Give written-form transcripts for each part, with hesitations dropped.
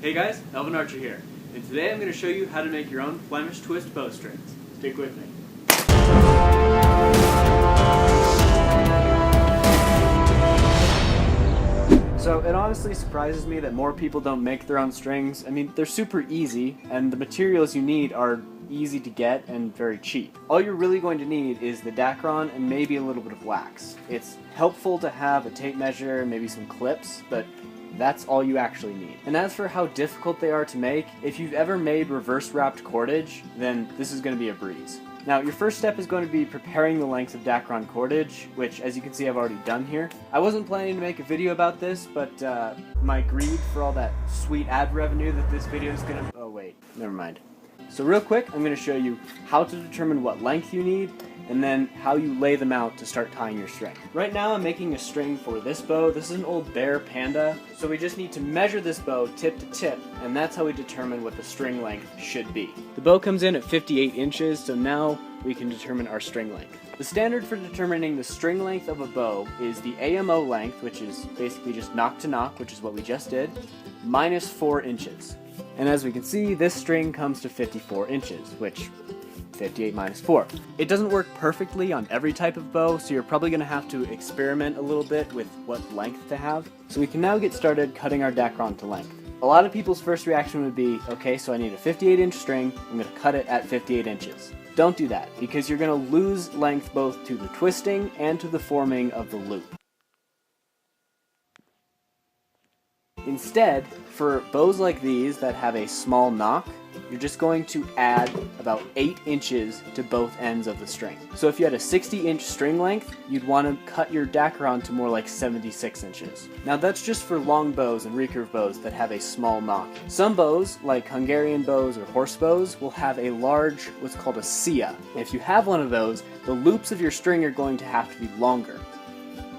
Hey guys, Elvin Archer here, and today I'm going to show you how to make your own Flemish twist bowstrings. Stick with me. So it honestly surprises me that more people don't make their own strings. I mean, they're super easy, and the materials you need are easy to get and very cheap. All you're really going to need is the Dacron and maybe a little bit of wax. It's helpful to have a tape measure and maybe some clips, but that's all you actually need. And as for how difficult they are to make, if you've ever made reverse wrapped cordage, then this is going to be a breeze. Now, your first step is going to be preparing the lengths of Dacron cordage, which, as you can see, I've already done here. I wasn't planning to make a video about this, but my greed for all that sweet ad revenue that this video is going to... Oh, wait. Never mind. So real quick, I'm going to show you how to determine what length you need, and then how you lay them out to start tying your string. Right now I'm making a string for this bow. This is an old Bear Panda, so we just need to measure this bow tip to tip, and that's how we determine what the string length should be. The bow comes in at 58 inches, so now we can determine our string length. The standard for determining the string length of a bow is the AMO length, which is basically just knock to knock, which is what we just did, minus 4 inches. And as we can see, this string comes to 54 inches, which 58 minus 4. It doesn't work perfectly on every type of bow, so you're probably going to have to experiment a little bit with what length to have. So we can now get started cutting our Dacron to length. A lot of people's first reaction would be, okay, so I need a 58-inch string, I'm going to cut it at 58 inches. Don't do that, because you're going to lose length both to the twisting and to the forming of the loop. Instead, for bows like these that have a small knock, you're just going to add about 8 inches to both ends of the string. So if you had a 60-inch string length, you'd want to cut your Dacron to more like 76 inches. Now that's just for long bows and recurve bows that have a small knock. Some bows, like Hungarian bows or horse bows, will have a large, what's called a sia. And if you have one of those, the loops of your string are going to have to be longer.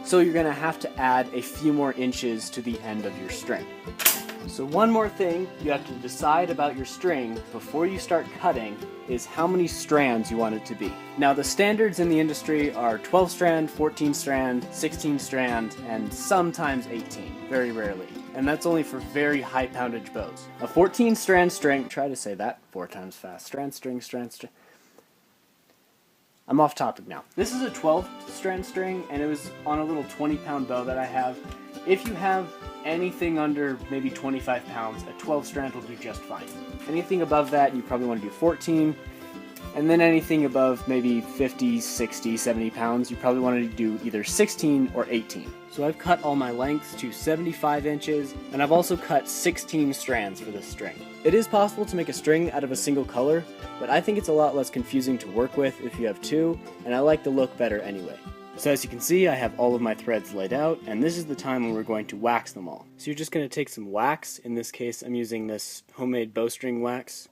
So you're going to have to add a few more inches to the end of your string. So one more thing you have to decide about your string before you start cutting is how many strands you want it to be. Now the standards in the industry are 12 strand, 14 strand, 16 strand, and sometimes 18, very rarely. And that's only for very high poundage bows. A 14 strand string, try to say that 4 times fast, strand string. I'm off topic now. This is a 12 strand string, and it was on a little 20-pound bow that I have. If you have anything under maybe 25 pounds, a 12 strand will do just fine. Anything above that, you probably want to do 14. And then anything above maybe 50, 60, 70 pounds, you probably want to do either 16 or 18. So I've cut all my lengths to 75 inches, and I've also cut 16 strands for this string. It is possible to make a string out of a single color, but I think it's a lot less confusing to work with if you have two, and I like the look better anyway. So as you can see, I have all of my threads laid out, and this is the time when we're going to wax them all. So you're just going to take some wax. In this case, I'm using this homemade bowstring wax.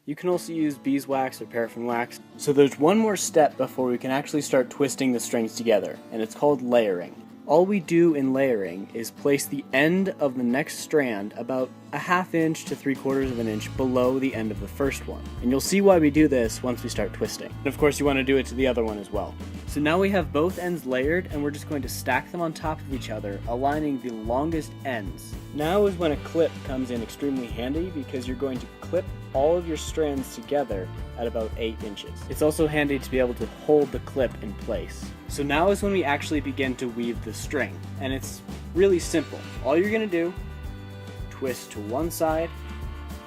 You can also use beeswax or paraffin wax. So there's one more step before we can actually start twisting the strings together, and it's called layering. All we do in layering is place the end of the next strand about a ½ inch to 3/4 of an inch below the end of the first one. And you'll see why we do this once we start twisting. And of course you want to do it to the other one as well. So now we have both ends layered, and we're just going to stack them on top of each other, aligning the longest ends. Now is when a clip comes in extremely handy, because you're going to clip all of your strands together at about 8 inches. It's also handy to be able to hold the clip in place. So now is when we actually begin to weave the string, and it's really simple. All you're going to do, twist to one side,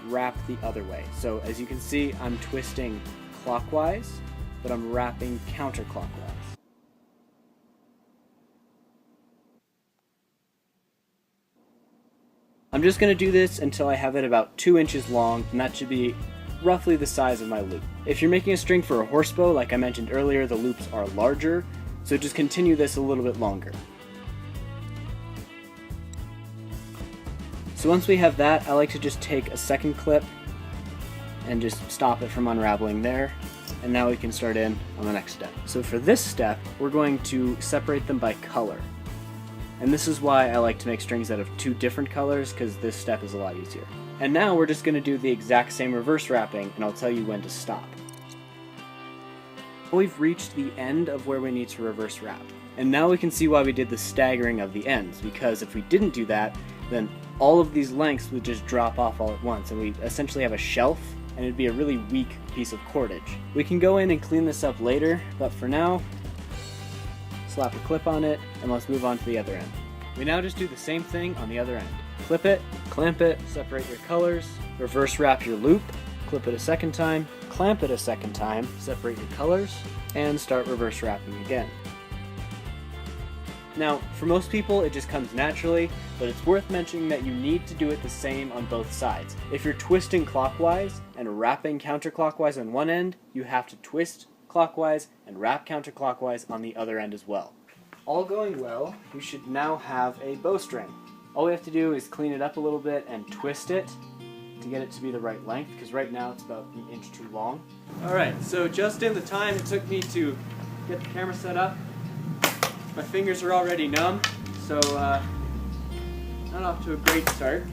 wrap the other way. So as you can see, I'm twisting clockwise, but I'm wrapping counterclockwise. I'm just going to do this until I have it about 2 inches long, and that should be roughly the size of my loop. If you're making a string for a horse bow, like I mentioned earlier, the loops are larger, so just continue this a little bit longer. So once we have that, I like to just take a second clip and just stop it from unraveling there, and now we can start in on the next step. So for this step, we're going to separate them by color. And this is why I like to make strings out of 2 different colors, because this step is a lot easier. And now we're just going to do the exact same reverse wrapping, and I'll tell you when to stop. We've reached the end of where we need to reverse wrap. And now we can see why we did the staggering of the ends, because if we didn't do that, then all of these lengths would just drop off all at once, and we essentially have a shelf, and it'd be a really weak piece of cordage. We can go in and clean this up later, but for now, slap a clip on it, and let's move on to the other end. We now just do the same thing on the other end. Clip it, clamp it, separate your colors, reverse wrap your loop, clip it a second time, clamp it a second time, separate your colors, and start reverse wrapping again. Now, for most people it just comes naturally, but it's worth mentioning that you need to do it the same on both sides. If you're twisting clockwise and wrapping counterclockwise on one end, you have to twist clockwise and wrap counterclockwise on the other end as well. All going well, you should now have a bowstring. All we have to do is clean it up a little bit and twist it to get it to be the right length, because right now it's about an inch too long. Alright, so just in the time it took me to get the camera set up, my fingers are already numb, so not off to a great start.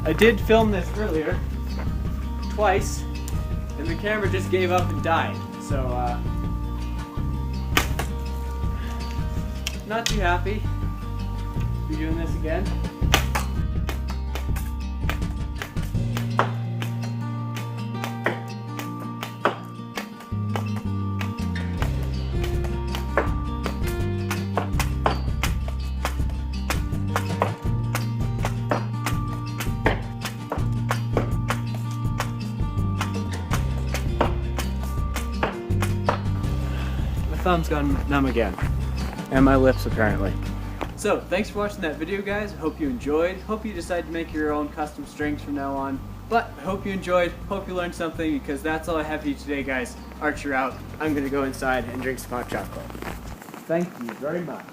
I did film this earlier, twice, and the camera just gave up and died, so not too happy to be doing this again. Thumb's gone numb again, and my lips apparently. So thanks for watching that video, guys. Hope you enjoyed. Hope you decide to make your own custom strings from now on. But I hope you enjoyed, hope you learned something, because that's all I have for you today, guys. Archer out. I'm gonna go inside and drink some hot chocolate. Thank you very much.